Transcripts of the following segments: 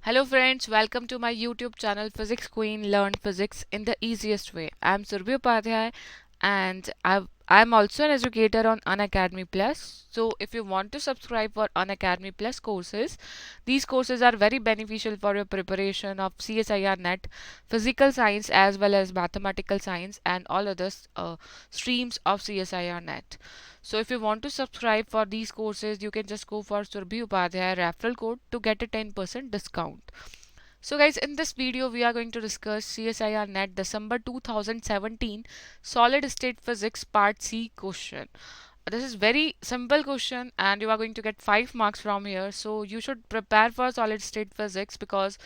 Hello friends, welcome to my YouTube channel Physics Queen Learn Physics in the easiest way. I'm Surbhi Upadhyay and I'm also an educator on Unacademy Plus. So if you want to subscribe for Unacademy Plus courses, these courses are very beneficial for your preparation of CSIR NET, physical science as well as mathematical science and all other streams of CSIR NET. So if you want to subscribe for these courses, you can just go for Surbhi Upadhyay referral code to get a 10% discount. So guys, in this video, we are going to discuss CSIR NET December 2017 Solid State Physics Part C question. This is very simple question and you are going to get 5 marks from here. So you should prepare for solid state physics because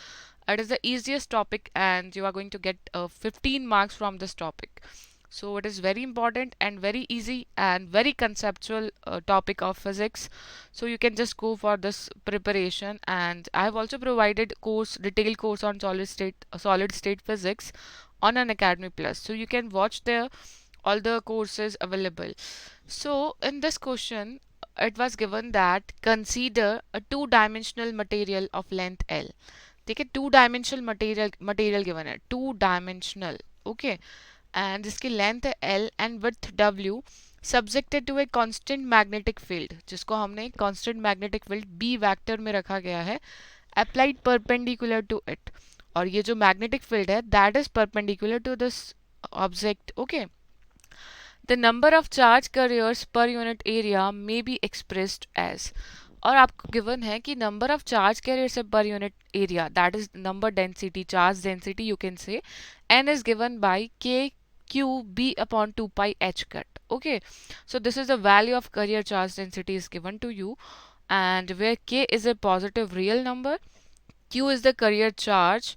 it is the easiest topic and you are going to get 15 marks from this topic. So it is very important and very easy and very conceptual topic of physics. So you can just go for this preparation, and I have also provided detailed course on solid state physics on Unacademy Plus. So you can watch there all the courses available. So in this question, it was given that consider a two-dimensional material of length L. ठीक है, two dimensional material given है, two dimensional, okay, and जिसकी length है L and width W, subjected to a constant magnetic field, जिसको हमने constant magnetic field B vector में रखा गया है, अप्लाइड परपेंडिकुलर टू इट, और ये जो मैग्नेटिक फील्ड है that is perpendicular to this object, okay. The number of charge carriers per unit area may be expressed as, और आपको गिवन है कि number of charge carriers per unit area, that is number density, charge density you can say, n is given by k q b upon 2 pi h cut. Okay, so this is the value of carrier charge density is given to you, and where k is a positive real number, q is the carrier charge,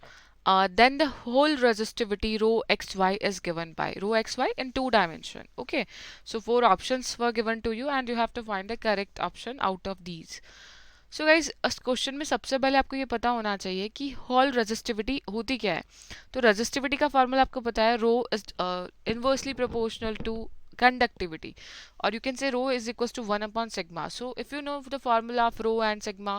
then the whole resistivity rho xy is given by rho xy in two dimension. Okay, so four options were given to you and you have to find the correct option out of these. So guys इस question में सबसे पहले आपको ये पता होना चाहिए कि हॉल रेजिस्टिविटी होती क्या है. तो रेजिस्टिविटी का फॉर्मूला आपको पता है, rho is inversely proportional to conductivity, or you can say rho is equals to 1 upon sigma. So if you know the formula of rho and sigma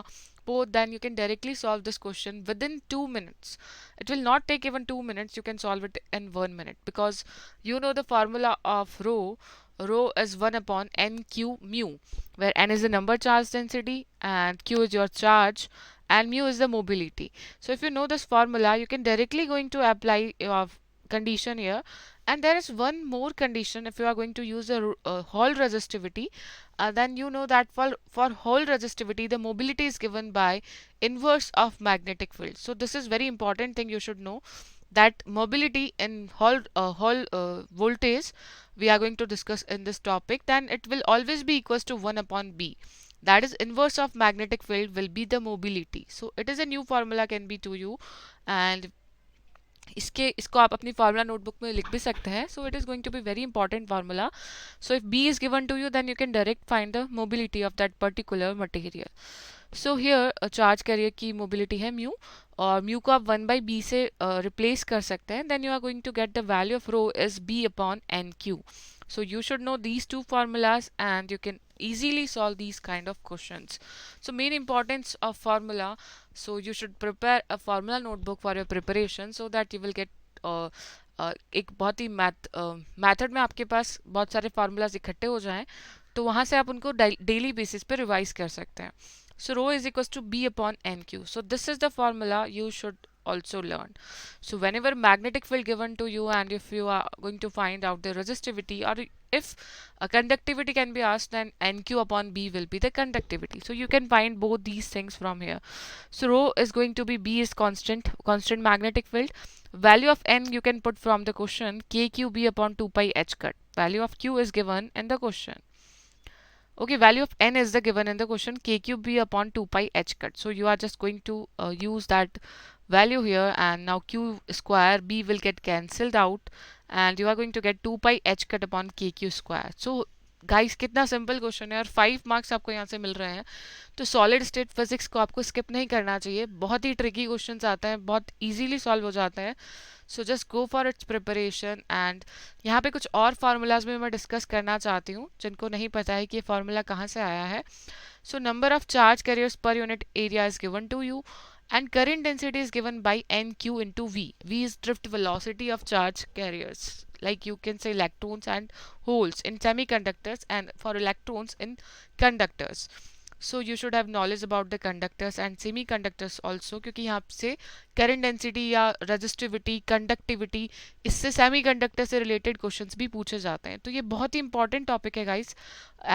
both, then you can directly solve this question within 2 minutes. It will not take even 2 minutes, you can solve it in 1 minute because you know the formula of rho. Rho is 1 upon nq mu, where n is the number charge density and q is your charge and mu is the mobility. So if you know this formula, you can directly going to apply your condition here. And there is one more condition. If you are going to use a Hall resistivity, then you know that for Hall resistivity the mobility is given by inverse of magnetic field. So this is very important thing you should know, that mobility in Hall voltage we are going to discuss in this topic, then it will always be equals to 1 upon b, that is inverse of magnetic field will be the mobility. So it is a new formula can be to you, and इसको आप अपनी formula notebook में लिख भी सकते हैं. So it is going to be very important formula. So if B is given to you then you can direct find the mobility of that particular material. So here charge carrier की mobility है mu, और mu को आप 1/b से replace कर सकते हैं. Then you are going to get the value of rho is b upon n q. So you should know these two formulas and you can easily solve these kind of questions. So main importance of formula, so you should prepare a formula notebook for your preparation so that you will get एक बहुत ही method में आपके पास बहुत सारे formulas इकट्ठे हो जाएं, तो वहाँ से आप उनको डेली बेसिस पे रिवाइज कर सकते हैं. So rho is equals to b upon nq. So this is the formula you should also learn. So whenever magnetic field given to you and if you are going to find out the resistivity, or if a conductivity can be asked, then nq upon b will be the conductivity. So you can find both these things from here. So rho is going to be, b is constant magnetic field. Value of n you can put from the question, kqb upon 2 pi h cut. Value of q is given in the question. Okay, value of n is the given in the question, k cube b upon 2 pi h cut. So you are just going to use that value here, and now q square b will get cancelled out and you are going to get 2 pi h cut upon kq square. So guys कितना simple question है और 5 marks आपको यहाँ से मिल रहे हैं. तो solid state physics को आपको स्किप नहीं करना चाहिए. बहुत ही ट्रिकी क्वेश्चंस आते हैं, बहुत इजीली सॉल्व हो जाते हैं. So just go for its preparation. And यहाँ पे कुछ और फार्मूलाज में मैं डिस्कस करना चाहती हूँ जिनको नहीं पता है कि ये फार्मूला कहाँ से आया है. So number of charge carriers per unit area is given to you And current density is given by nq into v. V is drift velocity of charge carriers, like you can say electrons and holes in semiconductors and for electrons in conductors. So you should have knowledge about the conductors and semiconductors also, क्योंकि यहाँ से current density या resistivity conductivity इससे semiconductor से related questions भी पूछे जाते हैं. तो ये बहुत ही important topic है guys,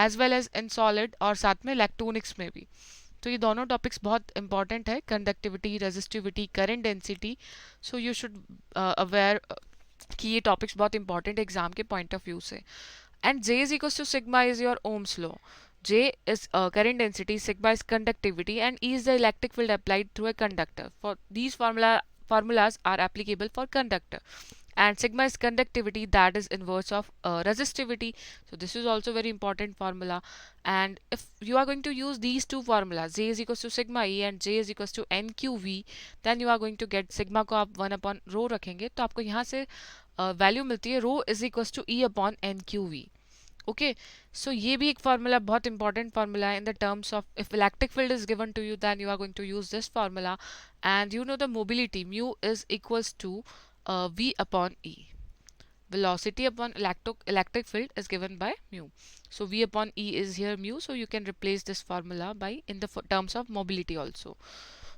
as well as in solid और साथ में electronics में भी. तो ये दोनों टॉपिक्स बहुत इंपॉर्टेंट है, conductivity, resistivity, current density. So you should aware कि ये टॉपिक्स बहुत इंपॉर्टेंट है एग्जाम के पॉइंट ऑफ व्यू से. And J is equals to sigma is your Ohm's law. J is current density, sigma is conductivity, and E is the electric field applied through a conductor. For these formulas are applicable for conductor. And sigma is conductivity, that is inverse of resistivity. So this is also very important formula. And if you are going to use these two formulas, J is equals to sigma E and J is equals to NQV, then you are going to get sigma को आप 1 upon rho रखेंगे तो आपको यहाँ से value मिलती है rho is equals to E upon NQV. Okay, so ये भी एक formula बहुत important formula है in the terms of if electric field is given to you, then you are going to use this formula. And you know the mobility mu is equals to V upon E. Velocity upon electric field is given by mu. So V upon E is here mu, so you can replace this formula by in the terms of mobility also.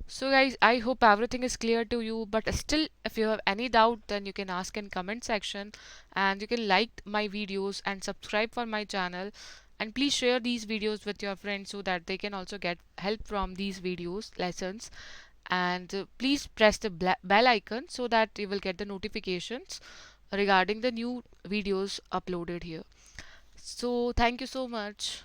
So guys, I hope everything is clear to you, but still if you have any doubt, then you can ask in comment section, and you can like my videos and subscribe for my channel, and please share these videos with your friends so that they can also get help from these videos lessons. And please press the bell icon so that you will get the notifications regarding the new videos uploaded here. So thank you so much.